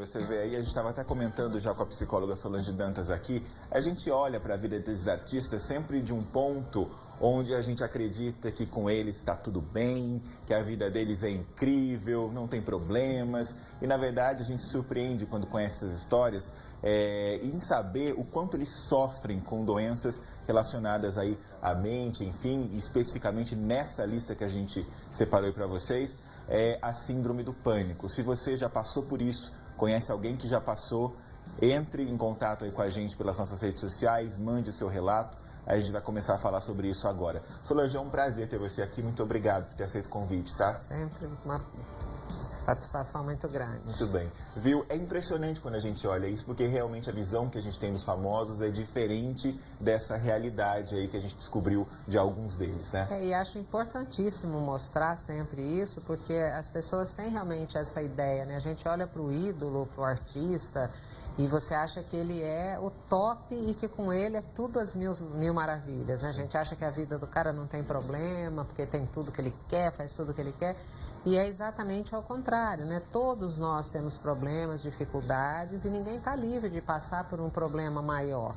você vê aí, a gente estava até comentando já com a psicóloga Solange Dantas aqui, a gente olha para a vida desses artistas sempre de um ponto onde a gente acredita que com eles está tudo bem, que a vida deles é incrível, não tem problemas. E na verdade a gente se surpreende quando conhece essas histórias em saber o quanto eles sofrem com doenças relacionadas aí à mente, enfim, especificamente nessa lista que a gente separou para vocês, a síndrome do pânico. Se você já passou por isso, conhece alguém que já passou, entre em contato aí com a gente pelas nossas redes sociais, mande o seu relato. A gente vai começar a falar sobre isso agora. Solange, é um prazer ter você aqui. Muito obrigado por ter aceito o convite, tá? Sempre uma satisfação muito grande. Muito bem. Viu? É impressionante quando a gente olha isso, porque realmente a visão que a gente tem dos famosos é diferente dessa realidade aí que a gente descobriu de alguns deles, né? E acho importantíssimo mostrar sempre isso, porque as pessoas têm realmente essa ideia, né? A gente olha para o ídolo, para o artista, e você acha que ele é o top e que com ele é tudo as mil maravilhas, né? A gente acha que a vida do cara não tem problema, porque tem tudo que ele quer, faz tudo que ele quer. E é exatamente ao contrário, né? Todos nós temos problemas, dificuldades e ninguém está livre de passar por um problema maior.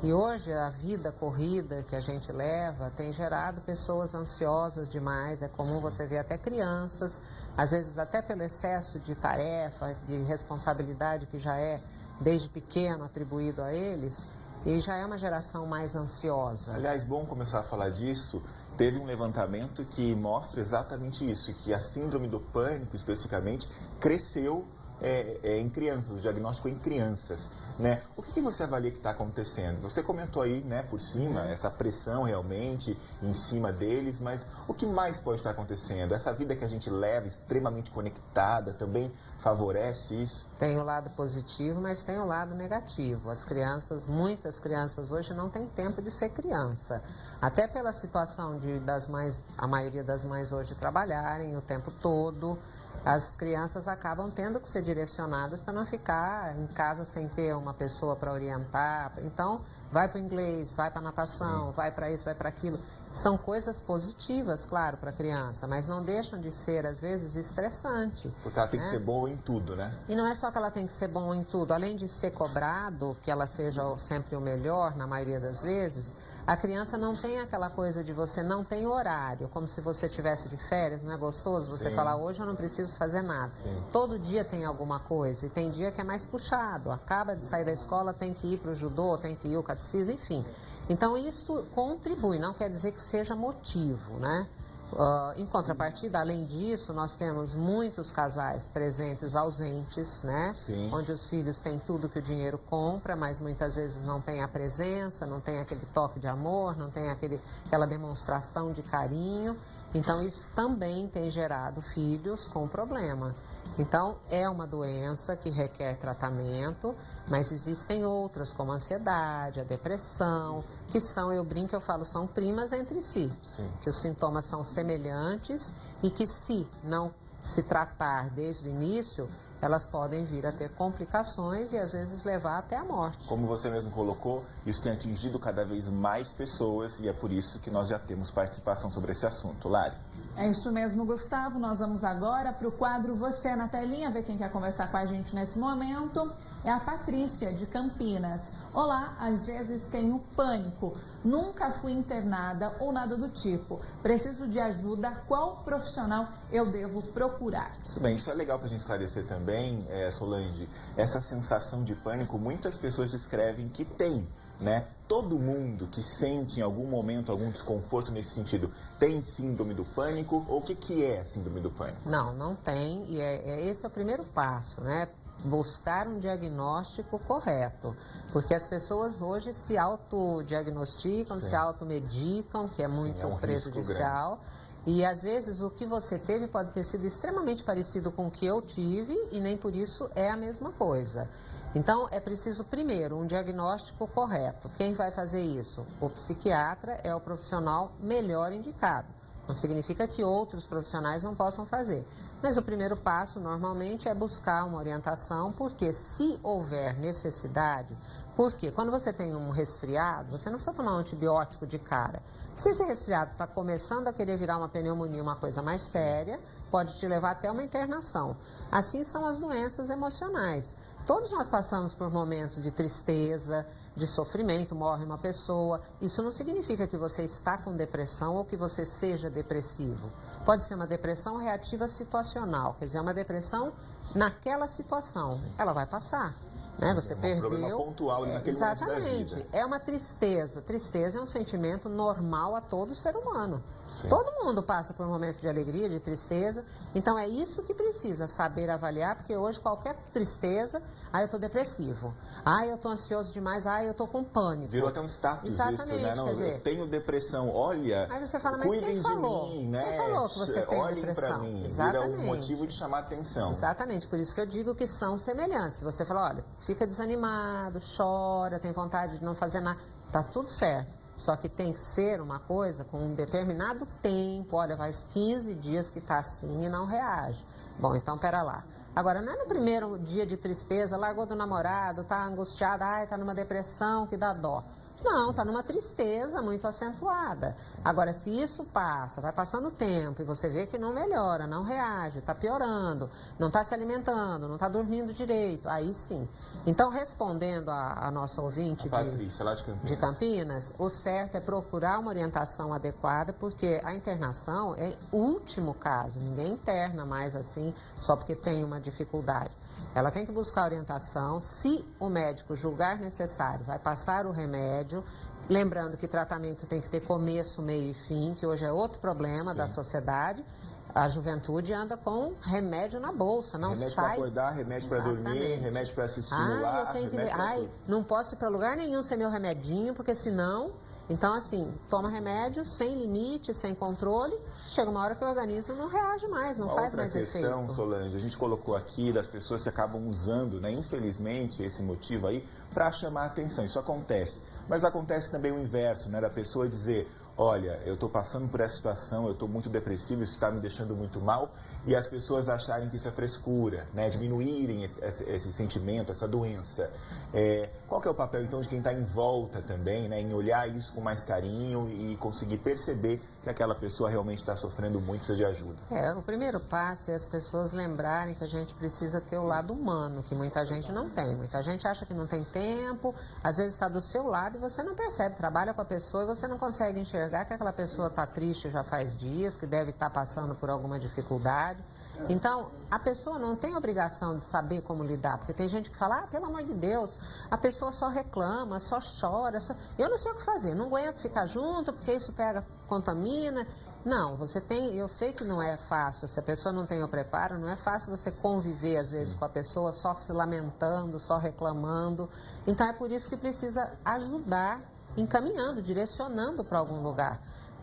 E hoje a vida corrida que a gente leva tem gerado pessoas ansiosas demais. É comum você ver até crianças, às vezes até pelo excesso de tarefa, de responsabilidade que já é desde pequeno atribuído a eles, e já é uma geração mais ansiosa. Aliás, bom começar a falar disso. Teve um levantamento que mostra exatamente isso, que a síndrome do pânico, especificamente, cresceu em crianças, o diagnóstico em crianças, né? O que você avalia que está acontecendo? Você comentou aí, né, por cima, essa pressão realmente em cima deles, mas o que mais pode estar acontecendo? Essa vida que a gente leva, extremamente conectada, também favorece isso? Tem o lado positivo, mas tem o lado negativo. As crianças, muitas crianças hoje não têm tempo de ser criança. Até pela situação a maioria das mães hoje trabalharem o tempo todo, as crianças acabam tendo que ser direcionadas para não ficar em casa sem ter uma pessoa para orientar. Então, vai para o inglês, vai para a natação, vai para isso, vai para aquilo. São coisas positivas, claro, para a criança, mas não deixam de ser, às vezes, estressante. Porque ela tem que ser boa em tudo, né? E não é só que ela tem que ser boa em tudo. Além de ser cobrado, que ela seja sempre o melhor, na maioria das vezes, a criança não tem aquela coisa de você não tem horário, como se você tivesse de férias, não é gostoso? Você falar, hoje eu não preciso fazer nada. Sim. Todo dia tem alguma coisa, e tem dia que é mais puxado. Acaba de sair da escola, tem que ir para o judô, tem que ir ao catecismo, enfim. Então isso contribui, não quer dizer que seja motivo, né? Em contrapartida, além disso, nós temos muitos casais presentes ausentes, né? Sim. Onde os filhos têm tudo que o dinheiro compra, mas muitas vezes não tem a presença, não tem aquele toque de amor, não tem aquela demonstração de carinho. Então isso também tem gerado filhos com problema. Então é uma doença que requer tratamento, mas existem outras como a ansiedade, a depressão, que são, eu brinco, eu falo, são primas entre si. Sim. Que os sintomas são semelhantes e que se não se tratar desde o início, elas podem vir a ter complicações e às vezes levar até a morte. Como você mesmo colocou, isso tem atingido cada vez mais pessoas e é por isso que nós já temos participação sobre esse assunto. Lari? É isso mesmo, Gustavo. Nós vamos agora para o quadro Você na Telinha, ver quem quer conversar com a gente nesse momento. É a Patrícia, de Campinas. Olá, às vezes tenho pânico. Nunca fui internada ou nada do tipo. Preciso de ajuda. Qual profissional eu devo procurar? Isso bem, isso é legal para a gente esclarecer também, Solange. Essa sensação de pânico, muitas pessoas descrevem que tem, né? Todo mundo que sente em algum momento algum desconforto nesse sentido tem síndrome do pânico? Ou o que é a síndrome do pânico? Não, não tem. E esse é o primeiro passo, né? Buscar um diagnóstico correto, porque as pessoas hoje se autodiagnosticam, se automedicam, que é muito prejudicial. E às vezes o que você teve pode ter sido extremamente parecido com o que eu tive e nem por isso é a mesma coisa. Então é preciso primeiro um diagnóstico correto. Quem vai fazer isso? O psiquiatra é o profissional melhor indicado. Não significa que outros profissionais não possam fazer. Mas o primeiro passo, normalmente, é buscar uma orientação, porque se houver necessidade, porque quando você tem um resfriado, você não precisa tomar um antibiótico de cara. Se esse resfriado está começando a querer virar uma pneumonia, uma coisa mais séria, pode te levar até uma internação. Assim são as doenças emocionais. Todos nós passamos por momentos de tristeza, de sofrimento, morre uma pessoa. Isso não significa que você está com depressão ou que você seja depressivo. Pode ser uma depressão reativa situacional, quer dizer, uma depressão naquela situação. Ela vai passar. Né? Você perdeu. Um problema pontual naquele momento da vida. Exatamente. É uma tristeza. Tristeza é um sentimento normal a todo ser humano. Sim. Todo mundo passa por um momento de alegria, de tristeza. Então é isso que precisa saber avaliar, porque hoje qualquer tristeza, eu estou depressivo. Eu estou ansioso demais, eu estou com pânico. Virou até um status. Exatamente, isso, né? Não, quer dizer, eu tenho depressão, olha. Aí você fala, mas cuidem quem falou? de mim, né? Quem falou que você tem Olhem depressão? pra mim. Exatamente. Vira um motivo de chamar atenção. Exatamente, por isso que eu digo que são semelhantes. Se você fala, olha, fica desanimado, chora, tem vontade de não fazer nada, tá tudo certo. Só que tem que ser uma coisa com um determinado tempo. Olha, faz 15 dias que está assim e não reage. Bom, então pera lá. Agora, não é no primeiro dia de tristeza, largou do namorado, está angustiado, está numa depressão que dá dó. Não, está numa tristeza muito acentuada. Agora, se isso passa, vai passando o tempo e você vê que não melhora, não reage, está piorando, não está se alimentando, não está dormindo direito, aí sim. Então, respondendo a nossa ouvinte Patrícia, lá de Campinas, o certo é procurar uma orientação adequada, porque a internação é último caso. Ninguém interna mais assim só porque tem uma dificuldade. Ela tem que buscar orientação, se o médico julgar necessário, vai passar o remédio, lembrando que tratamento tem que ter começo, meio e fim, que hoje é outro problema da sociedade. A juventude anda com remédio na bolsa, não remédio sai. Remédio para acordar, remédio para dormir, remédio para se estimular. Eu tenho que... não posso ir para lugar nenhum sem meu remedinho, porque senão... Então, assim, toma remédio sem limite, sem controle, chega uma hora que o organismo não reage mais, não faz mais efeito. Outra questão, Solange, a gente colocou aqui das pessoas que acabam usando, né, infelizmente, esse motivo aí, para chamar a atenção. Isso acontece. Mas acontece também o inverso, né, da pessoa dizer, olha, eu estou passando por essa situação, eu estou muito depressivo, isso está me deixando muito mal, e as pessoas acharem que isso é frescura, né? Diminuírem esse sentimento, essa doença. Qual que é o papel, então, de quem está em volta também, né? Em olhar isso com mais carinho e conseguir perceber que aquela pessoa realmente está sofrendo muito, precisa de ajuda? O primeiro passo é as pessoas lembrarem que a gente precisa ter o lado humano, que muita gente não tem. Muita gente acha que não tem tempo, às vezes está do seu lado e você não percebe, trabalha com a pessoa e você não consegue enxergar que aquela pessoa está triste já faz dias, que deve estar passando por alguma dificuldade. Então, a pessoa não tem obrigação de saber como lidar, porque tem gente que fala, pelo amor de Deus, a pessoa só reclama, só chora, eu não sei o que fazer, não aguento ficar junto, porque isso pega, contamina. Não, eu sei que não é fácil, se a pessoa não tem o preparo, não é fácil você conviver, às vezes, com a pessoa só se lamentando, só reclamando. Então, é por isso que precisa ajudar, encaminhando, direcionando para algum lugar.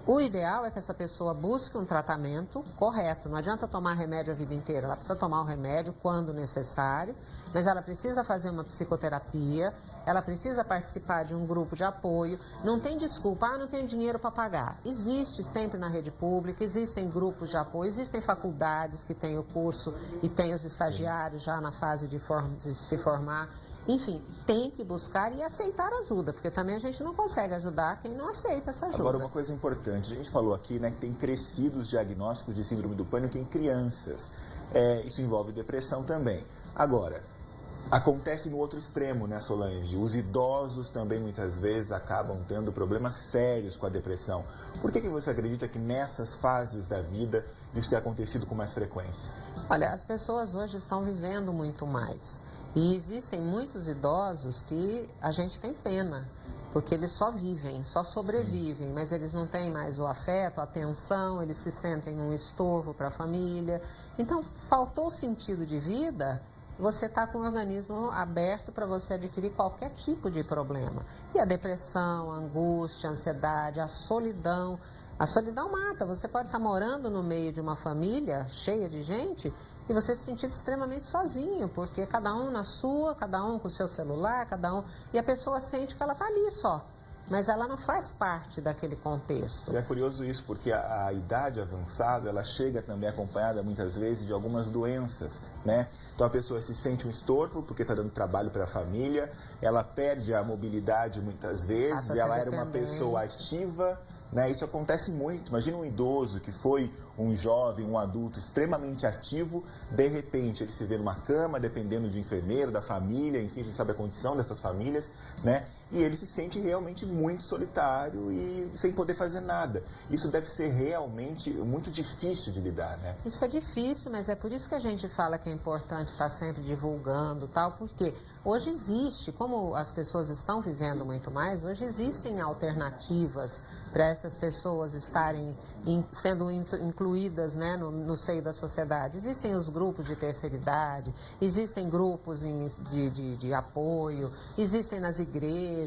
O ideal é que essa pessoa busque um tratamento correto. Não adianta tomar remédio a vida inteira. Ela precisa tomar o remédio quando necessário, mas ela precisa fazer uma psicoterapia, ela precisa participar de um grupo de apoio. Não tem desculpa, não tenho dinheiro para pagar. Existe sempre na rede pública, existem grupos de apoio, existem faculdades que têm o curso e têm os estagiários já na fase de se formar. Enfim, tem que buscar e aceitar ajuda, porque também a gente não consegue ajudar quem não aceita essa ajuda. Agora, uma coisa importante, a gente falou aqui, né, que tem crescido os diagnósticos de síndrome do pânico em crianças. Isso envolve depressão também. Agora, acontece no outro extremo, né, Solange? Os idosos também muitas vezes acabam tendo problemas sérios com a depressão. Por que você acredita que nessas fases da vida isso tem acontecido com mais frequência? Olha, as pessoas hoje estão vivendo muito mais. E existem muitos idosos que a gente tem pena, porque eles só vivem, só sobrevivem, mas eles não têm mais o afeto, a atenção, eles se sentem um estorvo para a família. Então, faltou o sentido de vida, você está com o organismo aberto para você adquirir qualquer tipo de problema. E a depressão, a angústia, a ansiedade, a solidão mata. Você pode estar morando no meio de uma família cheia de gente e você se sentir extremamente sozinho, porque cada um na sua, cada um com o seu celular, cada um... E a pessoa sente que ela está ali só. mas ela não faz parte daquele contexto. E é curioso isso, porque a idade avançada, ela chega também acompanhada muitas vezes de algumas doenças, né? Então a pessoa se sente um estorvo porque está dando trabalho para a família, ela perde a mobilidade muitas vezes, ela era uma pessoa ativa, né? Isso acontece muito. Imagina um idoso que foi um jovem, um adulto extremamente ativo, de repente ele se vê numa cama, dependendo de enfermeiro, da família, enfim, a gente sabe a condição dessas famílias, né? E ele se sente realmente muito solitário e sem poder fazer nada. Isso deve ser realmente muito difícil de lidar, né? Isso é difícil, mas é por isso que a gente fala que é importante estar sempre divulgando, tal, porque hoje existe, como as pessoas estão vivendo muito mais, hoje existem alternativas para essas pessoas estarem sendo incluídas, né, no seio da sociedade. Existem os grupos de terceira idade, existem grupos de apoio, existem nas igrejas.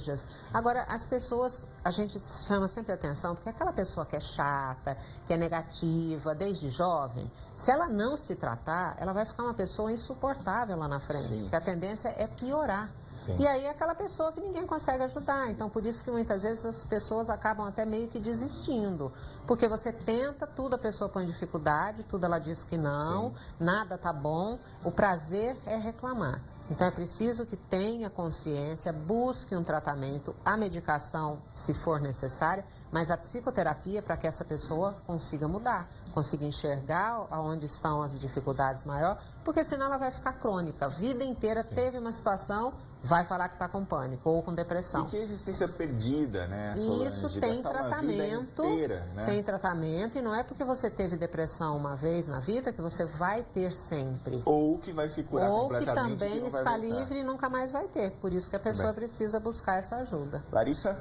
Agora, as pessoas, a gente chama sempre atenção, porque aquela pessoa que é chata, que é negativa, desde jovem, se ela não se tratar, ela vai ficar uma pessoa insuportável lá na frente, Sim. porque a tendência é piorar. Sim. E aí é aquela pessoa que ninguém consegue ajudar. Então, por isso que muitas vezes as pessoas acabam até meio que desistindo. Porque você tenta, tudo a pessoa põe dificuldade, tudo ela diz que não, sim, nada tá bom. O prazer é reclamar. Então, é preciso que tenha consciência, busque um tratamento, a medicação, se for necessária, mas a psicoterapia para que essa pessoa consiga mudar, consiga enxergar aonde estão as dificuldades maiores, porque senão ela vai ficar crônica. A vida inteira, sim, teve uma situação, vai falar que está com pânico ou com depressão. E que existência perdida, né, Solange? Isso tem tratamento, inteira, né? Tem tratamento, e não é porque você teve depressão uma vez na vida que você vai ter sempre. Ou que vai se curar completamente. Ou que também está livre e nunca mais vai ter. Por isso que a pessoa precisa buscar essa ajuda. Larissa?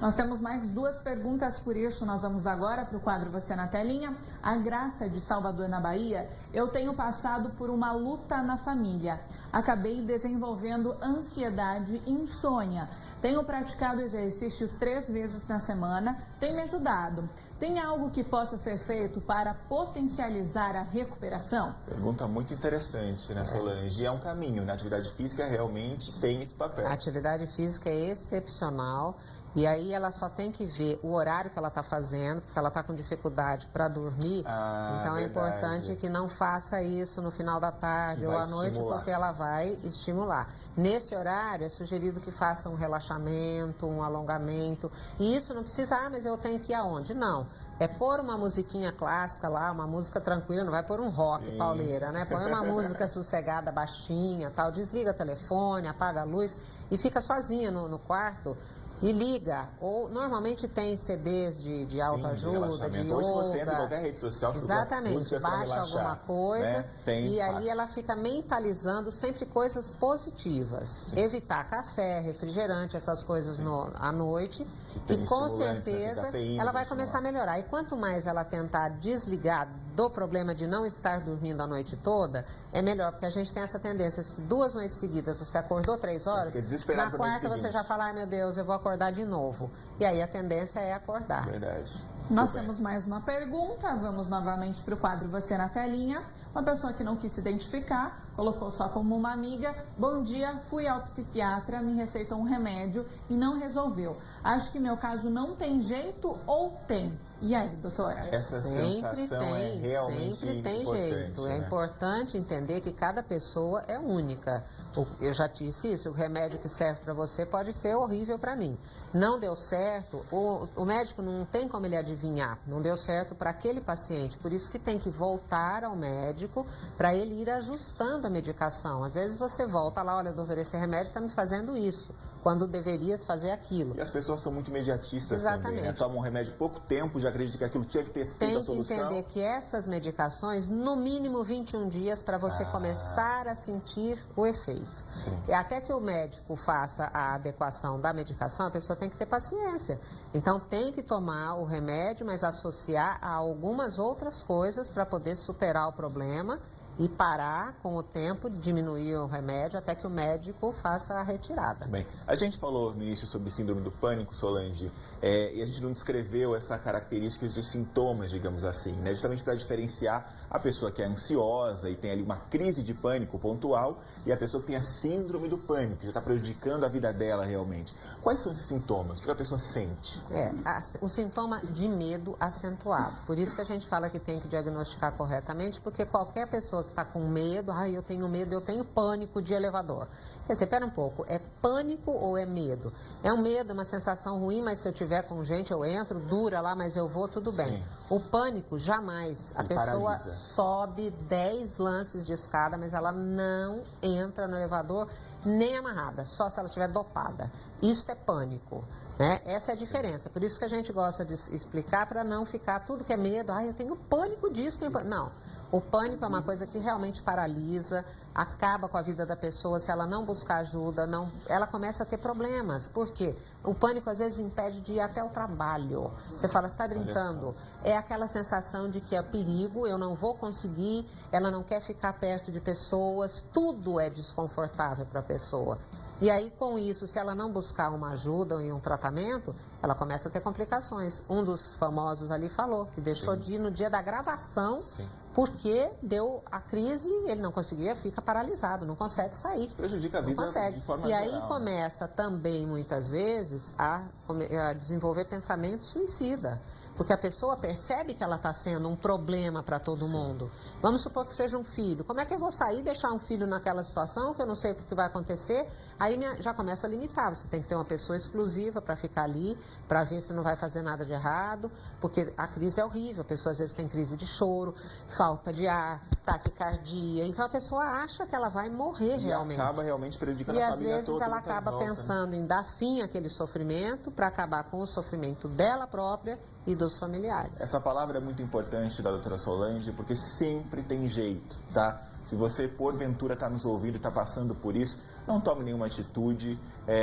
Nós temos mais 2 perguntas, por isso nós vamos agora para o quadro Você na Telinha. A Graça de Salvador, na Bahia. Eu tenho passado por uma luta na família. Acabei desenvolvendo ansiedade e insônia. Tenho praticado exercício 3 vezes na semana, tem me ajudado. Tem algo que possa ser feito para potencializar a recuperação? Pergunta muito interessante, né, Solange? É um caminho, né? A atividade física realmente tem esse papel. A atividade física é excepcional. E aí ela só tem que ver o horário que ela está fazendo, se ela está com dificuldade para dormir, então é importante que não faça isso no final da tarde ou à noite, porque ela vai estimular. Nesse horário é sugerido que faça um relaxamento, um alongamento, e isso não precisa, mas eu tenho que ir aonde? Não. É pôr uma musiquinha clássica lá, uma música tranquila, não vai pôr um rock, sim, pauleira, né? Põe uma música sossegada, baixinha, tal, desliga o telefone, apaga a luz e fica sozinha no quarto. E liga, ou normalmente tem CDs de autoajuda, de yoga. Hoje você entra em qualquer rede social, exatamente, baixa alguma coisa, né? E ali ela fica mentalizando sempre coisas positivas. Sim. Evitar café, refrigerante, essas coisas à noite, que com certeza cafeína, ela vai começar a melhorar. E quanto mais ela tentar desligar do problema de não estar dormindo a noite toda, é melhor, porque a gente tem essa tendência, se 2 noites seguidas você acordou 3 horas, na quarta você já fala, ai meu Deus, eu vou acordar de novo. E aí a tendência é acordar. Verdade. Nós temos mais uma pergunta, vamos novamente para o quadro Você na Telinha. Uma pessoa que não quis se identificar, colocou só como uma amiga. Bom dia, fui ao psiquiatra, me receitou um remédio e não resolveu. Acho que meu caso não tem jeito ou tem. E aí, doutora? Essa sensação é realmente sempre tem jeito. Né? É importante entender que cada pessoa é única. Eu já disse isso, o remédio que serve para você pode ser horrível para mim. Não deu certo, o médico não tem como ele adivinhar, não deu certo para aquele paciente. Por isso que tem que voltar ao médico para ele ir ajustando a medicação. Às vezes você volta lá, olha, doutor, esse remédio está me fazendo isso, quando deveria fazer aquilo. E as pessoas são muito imediatistas. Exatamente. Também, né? Tomam um remédio pouco tempo, já acredita que aquilo tinha que ter feito a solução. Tem que entender que essas medicações, no mínimo 21 dias para você começar a sentir o efeito. Sim. E até que o médico faça a adequação da medicação, a pessoa tem que ter paciência. Então tem que tomar o remédio, mas associar a algumas outras coisas para poder superar o problema e parar com o tempo, diminuir o remédio até que o médico faça a retirada. Bem, a gente falou no início sobre síndrome do pânico, Solange, e a gente não descreveu essas características de sintomas, digamos assim, né? Justamente para diferenciar a pessoa que é ansiosa e tem ali uma crise de pânico pontual e a pessoa que tem a síndrome do pânico, que já está prejudicando a vida dela realmente. Quais são esses sintomas? O que a pessoa sente? O sintoma de medo acentuado. Por isso que a gente fala que tem que diagnosticar corretamente, porque qualquer pessoa que está com medo, eu tenho medo, eu tenho pânico de elevador. Quer dizer, espera um pouco, é pânico ou é medo? É um medo, uma sensação ruim, mas se eu tiver com gente, eu entro, dura lá, mas eu vou, tudo bem. Sim. O pânico, jamais. A pessoa paralisa. sobe 10 lances de escada, mas ela não entra no elevador nem amarrada, só se ela estiver dopada. Isso é pânico. Né? Essa é a diferença. Por isso que a gente gosta de explicar para não ficar tudo que é medo. Eu tenho pânico disso. Não. O pânico é uma coisa que realmente paralisa, acaba com a vida da pessoa. Se ela não buscar ajuda, ela começa a ter problemas. Por quê? O pânico às vezes impede de ir até o trabalho. Você fala, você está brincando. É aquela sensação de que é perigo, eu não vou conseguir, ela não quer ficar perto de pessoas, tudo é desconfortável para a pessoa. E aí, com isso, se ela não buscar uma ajuda e um tratamento, ela começa a ter complicações. Um dos famosos ali falou que deixou de ir no dia da gravação, porque deu a crise, ele não conseguia, fica paralisado, não consegue sair. Prejudica a vida de forma geral. E aí começa também, muitas vezes, a desenvolver pensamento suicida. Porque a pessoa percebe que ela está sendo um problema para todo mundo. Vamos supor que seja um filho. Como é que eu vou sair e deixar um filho naquela situação que eu não sei o que vai acontecer? Aí já começa a limitar. Você tem que ter uma pessoa exclusiva para ficar ali, para ver se não vai fazer nada de errado. Porque a crise é horrível. A pessoa às vezes tem crise de choro, falta de ar, taquicardia. Então a pessoa acha que ela vai morrer realmente. E acaba realmente prejudicando a família toda. E às vezes ela acaba pensando em dar fim àquele sofrimento para acabar com o sofrimento dela própria e dos familiares. Essa palavra é muito importante da doutora Solange, porque sempre tem jeito, tá? Se você, porventura, está nos ouvindo e está passando por isso, não tome nenhuma atitude.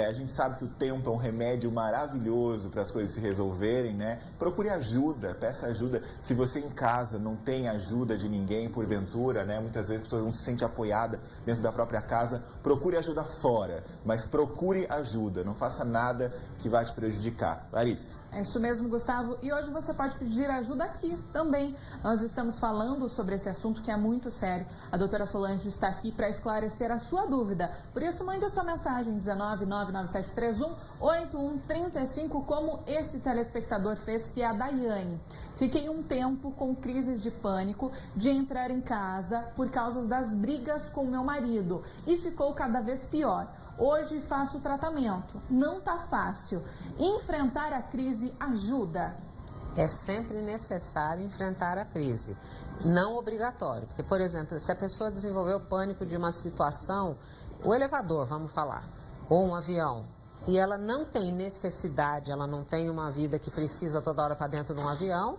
A gente sabe que o tempo é um remédio maravilhoso para as coisas se resolverem, né? Procure ajuda, peça ajuda. Se você em casa não tem ajuda de ninguém, porventura, né? Muitas vezes a pessoa não se sente apoiada dentro da própria casa. Procure ajuda fora, mas procure ajuda. Não faça nada que vá te prejudicar. Larissa. É isso mesmo, Gustavo. E hoje você pode pedir ajuda aqui também. Nós estamos falando sobre esse assunto que é muito sério. A doutora Solange está aqui para esclarecer a sua dúvida. Por isso, mande a sua mensagem 19997318135, como esse telespectador fez, que é a Daiane. Fiquei um tempo com crises de pânico de entrar em casa por causa das brigas com meu marido e ficou cada vez pior. Hoje faço tratamento. Não tá fácil. Enfrentar a crise ajuda? É sempre necessário enfrentar a crise. Não obrigatório. Porque, por exemplo, se a pessoa desenvolveu pânico de uma situação, o elevador, vamos falar, ou um avião, e ela não tem necessidade, ela não tem uma vida que precisa toda hora estar dentro de um avião,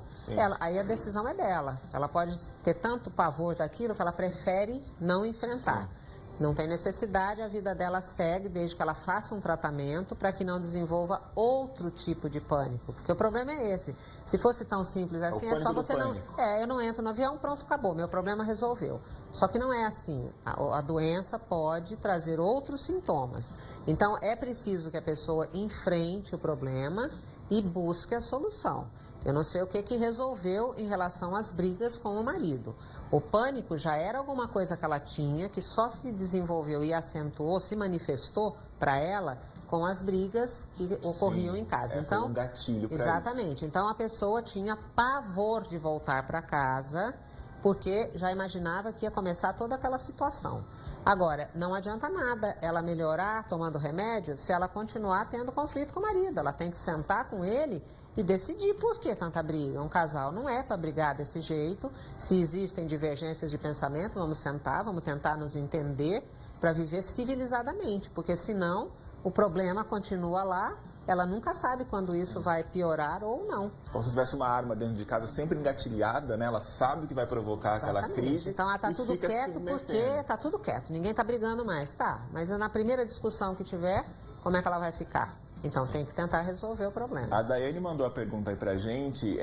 aí a decisão é dela. Ela pode ter tanto pavor daquilo que ela prefere não enfrentar. Sim. Não tem necessidade, a vida dela segue desde que ela faça um tratamento para que não desenvolva outro tipo de pânico. Porque o problema é esse. Se fosse tão simples assim, é só você não... eu não entro no avião, pronto, acabou, meu problema resolveu. Só que não é assim. A doença pode trazer outros sintomas. Então, é preciso que a pessoa enfrente o problema e busque a solução. Eu não sei o que resolveu em relação às brigas com o marido. O pânico já era alguma coisa que ela tinha, que só se desenvolveu e acentuou, se manifestou para ela com as brigas que ocorriam em casa. Então, um gatilho para exatamente. Isso. Então a pessoa tinha pavor de voltar para casa, porque já imaginava que ia começar toda aquela situação. Agora, não adianta nada ela melhorar tomando remédio se ela continuar tendo conflito com o marido. Ela tem que sentar com ele e decidir por que tanta briga. Um casal não é para brigar desse jeito. Se existem divergências de pensamento, vamos sentar, vamos tentar nos entender para viver civilizadamente, porque senão o problema continua lá, ela nunca sabe quando isso vai piorar ou não. Como se tivesse uma arma dentro de casa sempre engatilhada, né? Ela sabe o que vai provocar aquela crise. Então ela está tudo quieto porque está tudo quieto, ninguém está brigando mais, tá? Mas na primeira discussão que tiver, como é que ela vai ficar? Então tem que tentar resolver o problema. A Daiane mandou a pergunta aí pra gente,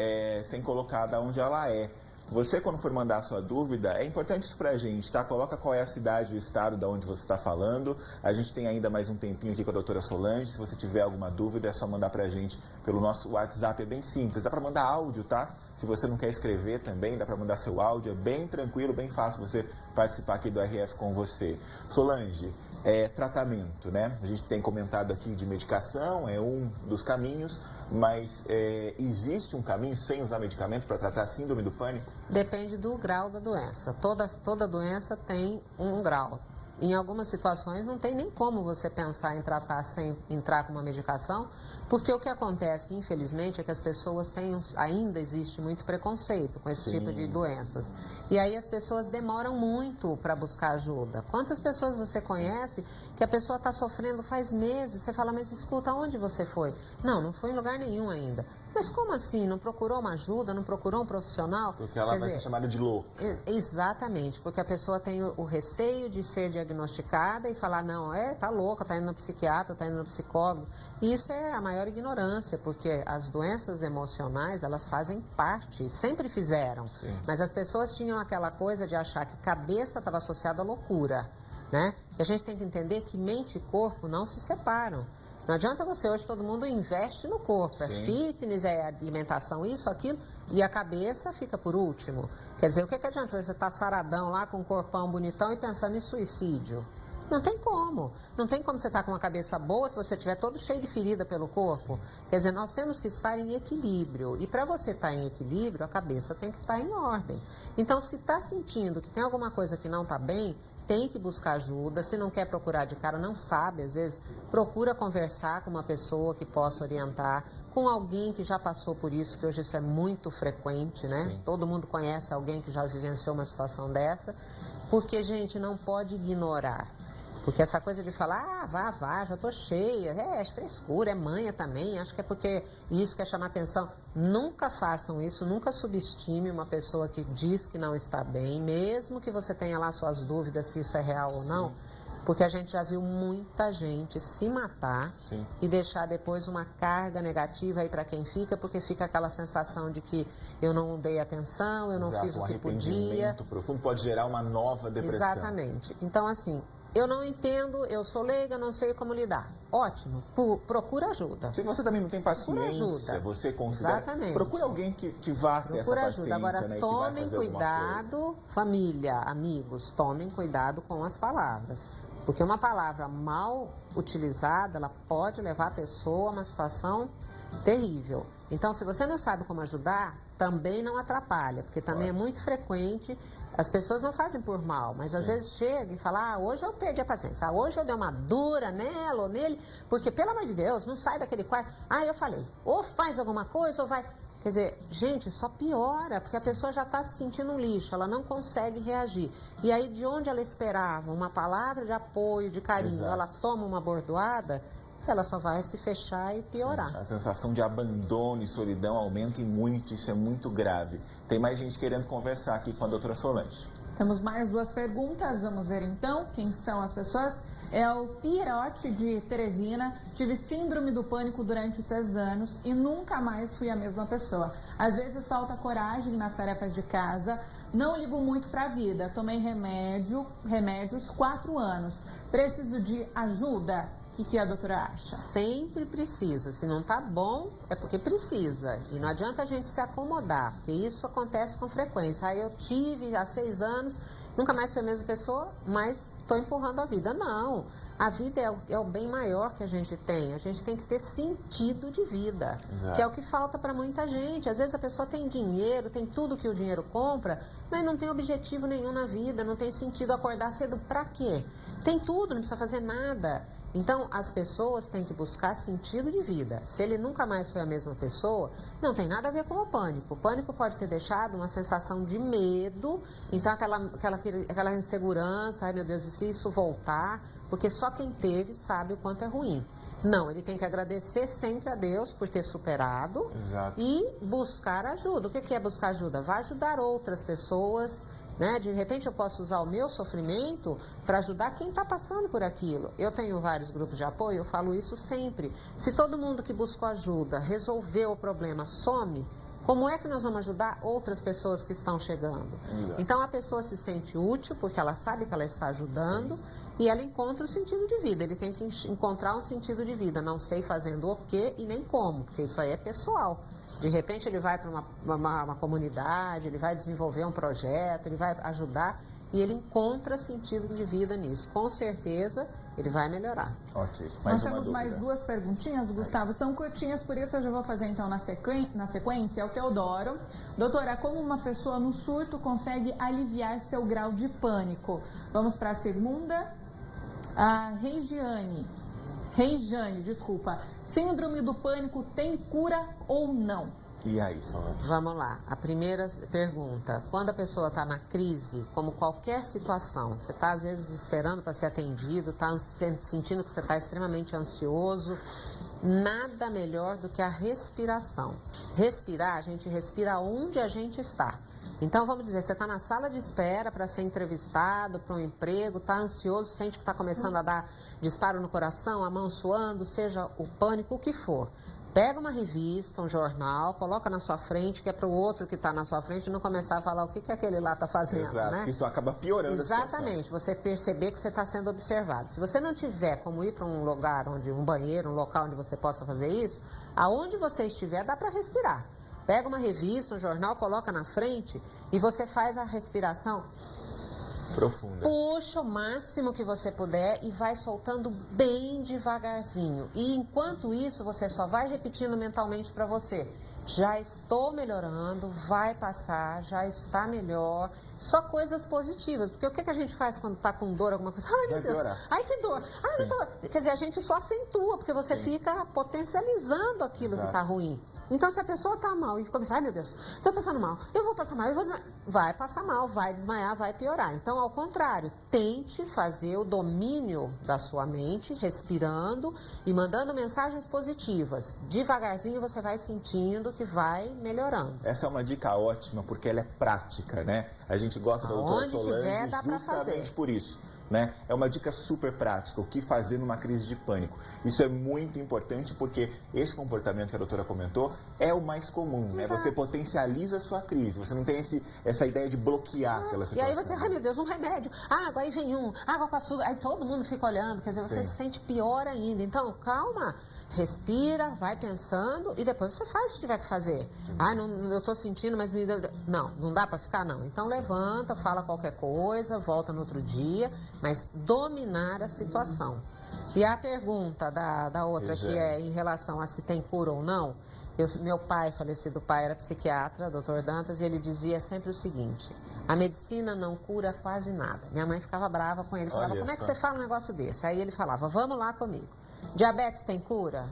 sem colocar de onde ela é. Você, quando for mandar a sua dúvida, é importante isso pra gente, tá? Coloca qual é a cidade, o estado da onde você está falando. A gente tem ainda mais um tempinho aqui com a doutora Solange. Se você tiver alguma dúvida, é só mandar pra gente pelo nosso WhatsApp. É bem simples, dá pra mandar áudio, tá? Se você não quer escrever também, dá pra mandar seu áudio. É bem tranquilo, bem fácil você participar aqui do RF com você. Solange, tratamento, né? A gente tem comentado aqui de medicação, é um dos caminhos, mas existe um caminho sem usar medicamento para tratar a síndrome do pânico? Depende do grau da doença. Toda doença tem um grau. Em algumas situações não tem nem como você pensar em tratar sem entrar com uma medicação, porque o que acontece, infelizmente, é que as pessoas ainda existe muito preconceito com esse tipo de doenças. E aí as pessoas demoram muito para buscar ajuda. Quantas pessoas você conhece que a pessoa está sofrendo faz meses, você fala, mas escuta, aonde você foi? Não fui em lugar nenhum ainda. Mas como assim? Não procurou uma ajuda, não procurou um profissional? Porque ela vai ser chamada de louca. Exatamente, porque a pessoa tem o receio de ser diagnosticada e falar, não, tá louca, tá indo no psiquiatra, tá indo no psicólogo. E isso é a maior ignorância, porque as doenças emocionais, elas fazem parte, sempre fizeram. Sim. Mas as pessoas tinham aquela coisa de achar que cabeça estava associada à loucura, né? E a gente tem que entender que mente e corpo não se separam. Não adianta você, hoje todo mundo investe no corpo, Sim. É fitness, é alimentação, isso, aquilo, e a cabeça fica por último. Quer dizer, o que adianta você estar saradão lá com um corpão bonitão e pensando em suicídio? Não tem como. Não tem como você estar com uma cabeça boa se você estiver todo cheio de ferida pelo corpo. Quer dizer, nós temos que estar em equilíbrio. E para você estar em equilíbrio, a cabeça tem que estar em ordem. Então, se está sentindo que tem alguma coisa que não está bem, tem que buscar ajuda. Se não quer procurar de cara, não sabe, às vezes, procura conversar com uma pessoa que possa orientar, com alguém que já passou por isso, que hoje isso é muito frequente, né? Sim. Todo mundo conhece alguém que já vivenciou uma situação dessa, porque, gente, não pode ignorar. Porque essa coisa de falar, vá, já tô cheia, é frescura, é manha também, acho que é porque isso quer chamar atenção. Nunca façam isso, nunca subestime uma pessoa que diz que não está bem, mesmo que você tenha lá suas dúvidas se isso é real ou não, porque a gente já viu muita gente se matar e deixar depois uma carga negativa aí para quem fica, porque fica aquela sensação de que eu não dei atenção, eu não fiz o que podia. Arrependimento profundo pode gerar uma nova depressão. Exatamente. Então, assim, eu não entendo, eu sou leiga, não sei como lidar. Ótimo, procura ajuda. Se você também não tem paciência, você considera... Exatamente. Procure alguém que vá ter essa paciência. Agora, né, tomem cuidado, família, amigos, tomem cuidado com as palavras. Porque uma palavra mal utilizada, ela pode levar a pessoa a uma situação terrível. Então, se você não sabe como ajudar, também não atrapalha, porque também é muito frequente, as pessoas não fazem por mal, mas às vezes chega e fala, hoje eu perdi a paciência, hoje eu dei uma dura nela ou nele, porque, pelo amor de Deus, não sai daquele quarto. Eu falei, ou faz alguma coisa ou vai... Quer dizer, gente, só piora, porque a pessoa já está se sentindo um lixo, ela não consegue reagir. E aí, de onde ela esperava uma palavra de apoio, de carinho, ela toma uma bordoada, ela só vai se fechar e piorar. Sim, a sensação de abandono e solidão aumenta e muito, isso é muito grave. Tem mais gente querendo conversar aqui com a doutora Solange. Temos mais 2 perguntas, vamos ver então quem são as pessoas. É o Pierotti de Teresina. Tive síndrome do pânico durante os 6 anos e nunca mais fui a mesma pessoa. Às vezes falta coragem nas tarefas de casa, não ligo muito para a vida. Tomei remédios 4 anos. Preciso de ajuda? O que a doutora acha? Sempre precisa. Se não tá bom, é porque precisa. E não adianta a gente se acomodar, porque isso acontece com frequência. Eu tive há 6 anos, nunca mais fui a mesma pessoa, mas estou empurrando a vida. Não. A vida é o bem maior que a gente tem. A gente tem que ter sentido de vida, que é o que falta para muita gente. Às vezes a pessoa tem dinheiro, tem tudo que o dinheiro compra, mas não tem objetivo nenhum na vida, não tem sentido acordar cedo para quê? Tem tudo, não precisa fazer nada. Então, as pessoas têm que buscar sentido de vida. Se ele nunca mais foi a mesma pessoa, não tem nada a ver com o pânico. O pânico pode ter deixado uma sensação de medo, então aquela insegurança, ai meu Deus, e se isso voltar? Porque só quem teve sabe o quanto é ruim. Não, ele tem que agradecer sempre a Deus por ter superado e buscar ajuda. O que é buscar ajuda? Vai ajudar outras pessoas, né? De repente eu posso usar o meu sofrimento para ajudar quem está passando por aquilo. Eu tenho vários grupos de apoio, eu falo isso sempre. Se todo mundo que buscou ajuda resolveu o problema some, Como é que nós vamos ajudar outras pessoas que estão chegando? Então a pessoa se sente útil porque ela sabe que ela está ajudando. Sim. E ela encontra o sentido de vida. Ele tem que encontrar um sentido de vida. Não sei fazendo o quê e nem como, porque isso aí é pessoal. De repente ele vai para uma comunidade, ele vai desenvolver um projeto, ele vai ajudar e ele encontra sentido de vida nisso. Com certeza ele vai melhorar. Ok. Nós temos mais 2 perguntinhas, Gustavo. São curtinhas, por isso eu já vou fazer então na sequência. É o Teodoro. Doutora, como uma pessoa no surto consegue aliviar seu grau de pânico? Vamos para a segunda. A Reijane, desculpa. Síndrome do pânico tem cura ou não? E aí, Solange? Vamos lá. A primeira pergunta. Quando a pessoa está na crise, como qualquer situação, você está às vezes esperando para ser atendido, está sentindo que você está extremamente ansioso, nada melhor do que a respiração. Respirar, a gente respira onde a gente está. Então, vamos dizer, você está na sala de espera para ser entrevistado, para um emprego, está ansioso, sente que está começando a dar disparo no coração, a mão suando, seja o pânico, o que for. Pega uma revista, um jornal, coloca na sua frente, que é para o outro que está na sua frente não começar a falar o que aquele lá está fazendo. Exato, né? Isso acaba piorando. Exatamente, você perceber que você está sendo observado. Se você não tiver como ir para um lugar, um banheiro, um local onde você possa fazer isso, aonde você estiver dá para respirar. Pega uma revista, um jornal, coloca na frente e você faz a respiração profunda. Puxa o máximo que você puder e vai soltando bem devagarzinho. E enquanto isso, você só vai repetindo mentalmente para você. Já estou melhorando, vai passar, já está melhor. Só coisas positivas. Porque o que a gente faz quando está com dor, alguma coisa? Ai, meu Deus, ai, que dor. Ai, eu tô... Quer dizer, a gente só acentua, porque você fica potencializando aquilo que está ruim. Então, se a pessoa está mal e começa, ai meu Deus, estou passando mal, eu vou passar mal, eu vou desmaiar. Vai passar mal, vai desmaiar, vai piorar. Então, ao contrário, tente fazer o domínio da sua mente, respirando e mandando mensagens positivas. Devagarzinho você vai sentindo que vai melhorando. Essa é uma dica ótima, porque ela é prática, né? A gente gosta da doutora Solange justamente por isso. Né? É uma dica super prática, o que fazer numa crise de pânico. Isso é muito importante porque esse comportamento que a doutora comentou é o mais comum, né? Você potencializa a sua crise, você não tem essa ideia de bloquear aquela situação. E aí você, ai meu Deus, um remédio, água, aí vem água com açúcar, aí todo mundo fica olhando, quer dizer, você se sente pior ainda. Então, calma, respira, vai pensando e depois você faz o que tiver que fazer. Ah, não, eu tô sentindo, mas me... Não dá para ficar, não. Então levanta, fala qualquer coisa, volta no outro dia, mas dominar a situação. E a pergunta da outra, que é em relação a se tem cura ou não, meu pai, falecido pai, era psiquiatra, Dr. Dantas, e ele dizia sempre o seguinte: a medicina não cura quase nada. Minha mãe ficava brava com ele, falava, como é que você fala um negócio desse? Aí ele falava, vamos lá comigo. Diabetes tem cura?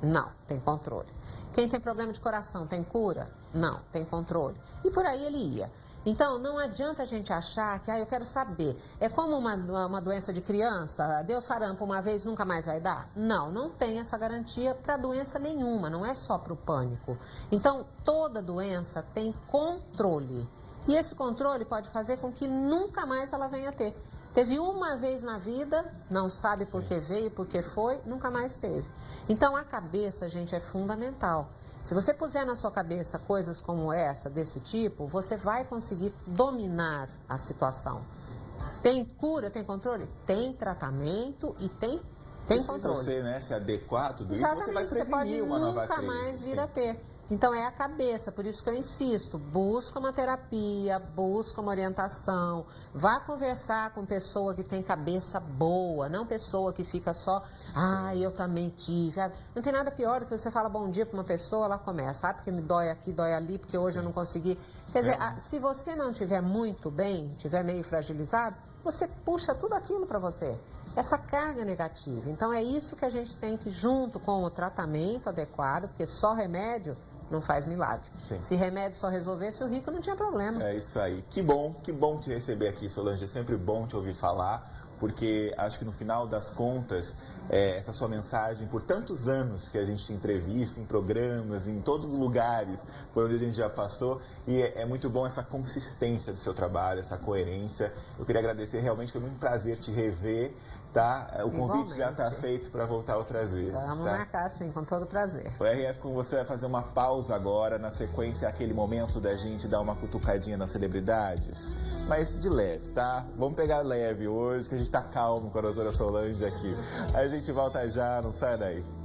Não, tem controle. Quem tem problema de coração tem cura? Não, tem controle. E por aí ele ia. Então, não adianta a gente achar que, eu quero saber, é como uma doença de criança, deu sarampo uma vez, nunca mais vai dar? Não, não tem essa garantia para doença nenhuma, não é só para o pânico. Então, toda doença tem controle. E esse controle pode fazer com que nunca mais ela venha a ter. Teve uma vez na vida, não sabe por que veio, por que foi, nunca mais teve. Então, a cabeça, gente, é fundamental. Se você puser na sua cabeça coisas como essa, desse tipo, você vai conseguir dominar a situação. Tem cura, tem controle? Tem tratamento e tem controle. Se você se adequar a tudo isso, você vai prevenir uma nova crise. Você pode nunca mais vir a ter. Então, é a cabeça, por isso que eu insisto, busca uma terapia, busca uma orientação, vá conversar com pessoa que tem cabeça boa, não pessoa que fica só, eu também tive. Não tem nada pior do que você fala bom dia para uma pessoa, ela começa, porque me dói aqui, dói ali, porque hoje eu não consegui. Quer dizer, se você não estiver muito bem, estiver meio fragilizado, você puxa tudo aquilo para você, essa carga negativa. Então, é isso que a gente tem que, junto com o tratamento adequado, porque só remédio não faz milagre. Sim. Se remédio só resolvesse, o rico não tinha problema. É isso aí. Que bom te receber aqui, Solange. É sempre bom te ouvir falar. porque acho que no final das contas, essa sua mensagem, por tantos anos que a gente te entrevista em programas, em todos os lugares por onde a gente já passou, e é muito bom essa consistência do seu trabalho, essa coerência. Eu queria agradecer, realmente foi muito prazer te rever, tá? O convite já está feito para voltar outras vezes. Vamos marcar sim, com todo prazer. O RF com você vai fazer uma pausa agora, na sequência aquele momento da gente dar uma cutucadinha nas celebridades, mas de leve, tá? Vamos pegar leve hoje, que a gente tá calmo com a doutora Solange aqui. A gente volta já, não sai daí.